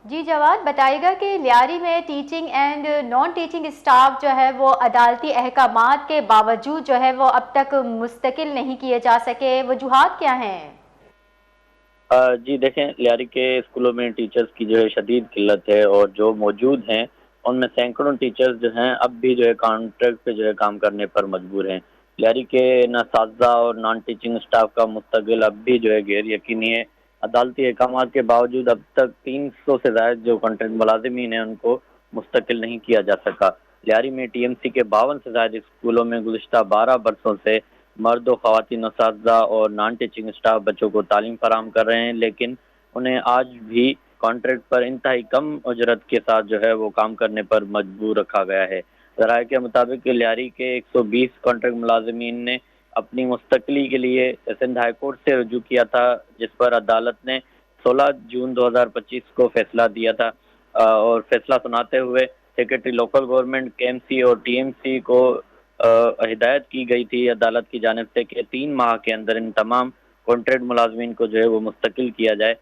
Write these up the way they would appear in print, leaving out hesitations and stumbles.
جی جواد، بتائیے گا کہ لیاری میں teaching and non teaching staff جو ہے وہ عدالتی احکامات کے باوجود جو ہے وہ اب تک مستقل نہیں کیے جا سکے، وجوہات کیا ہیں؟ جی دیکھیں، لیاری کے اسکولوں میں ٹیچرز کی جو ہے شدید قلت ہے، اور جو موجود ہیں ان میں سینکڑوں ٹیچرز جو ہیں اب بھی جو ہے کانٹریکٹ پہ جو ہے کام کرنے پر مجبور ہیں۔ لیاری کے اساتذہ اور نان ٹیچنگ اسٹاف کا مستقل اب بھی جو ہے غیر یقینی ہے۔ عدالتی احکامات کے باوجود اب تک 300 سے زائد جو کانٹریکٹ ملازمین ہیں ان کو مستقل نہیں کیا جا سکا۔ لیاری میں ٹی ایم سی کے 52 سے زائد اسکولوں میں گزشتہ 12 برسوں سے مرد و خواتین اساتذہ اور نان ٹیچنگ اسٹاف بچوں کو تعلیم فراہم کر رہے ہیں، لیکن انہیں آج بھی کانٹریکٹ پر انتہائی کم اجرت کے ساتھ جو ہے وہ کام کرنے پر مجبور رکھا گیا ہے۔ ذرائع کے مطابق لیاری کے 120 کانٹریکٹ ملازمین نے اپنی مستقلی کے لیے سندھ ہائی کورٹ سے رجوع کیا تھا، جس پر عدالت نے 16 جون 2025 کو فیصلہ دیا تھا، اور فیصلہ سناتے ہوئے سیکرٹری لوکل گورنمنٹ کے ایم سی اور ٹی ایم سی کو ہدایت کی گئی تھی عدالت کی جانب سے کہ 3 ماہ کے اندر ان تمام کانٹریکٹ ملازمین کو جو ہے وہ مستقل کیا جائے۔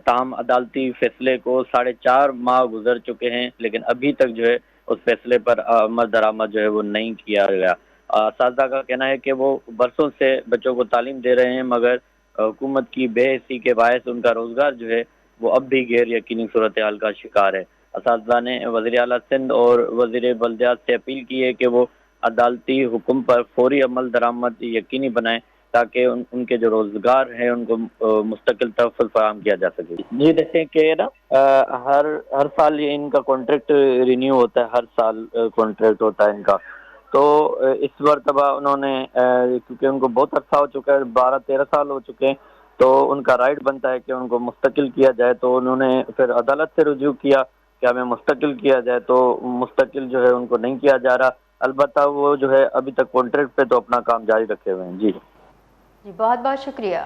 تاہم عدالتی فیصلے کو 4.5 ماہ گزر چکے ہیں، لیکن ابھی تک جو ہے اس فیصلے پر عمل درآمد جو ہے وہ نہیں کیا گیا۔ اساتذہ کا کہنا ہے کہ وہ برسوں سے بچوں کو تعلیم دے رہے ہیں، مگر حکومت کی بے حسی کے باعث ان کا روزگار جو ہے وہ اب بھی غیر یقینی صورتحال کا شکار ہے۔ اساتذہ نے وزیر اعلیٰ سندھ اور وزیر بلدیات سے اپیل کی ہے کہ وہ عدالتی حکم پر فوری عمل درآمد یقینی بنائیں تاکہ ان کے جو روزگار ہیں ان کو مستقل تحفظ فراہم کیا جا سکے۔ جی دیکھیں کہ نا ہر سال یہ ان کا کانٹریکٹ رینیو ہوتا ہے، ہر سال کانٹریکٹ ہوتا ہے ان کا۔ تو اس مرتبہ انہوں نے کیونکہ ان کو بہت عرصہ ہو چکا ہے، 12-13 سال ہو چکے ہیں، تو ان کا رائٹ بنتا ہے کہ ان کو مستقل کیا جائے۔ تو انہوں نے پھر عدالت سے رجوع کیا کہ ہمیں مستقل کیا جائے، تو مستقل جو ہے ان کو نہیں کیا جا رہا۔ البتہ وہ جو ہے ابھی تک کانٹریکٹ پہ تو اپنا کام جاری رکھے ہوئے ہیں۔ جی جی بہت بہت شکریہ۔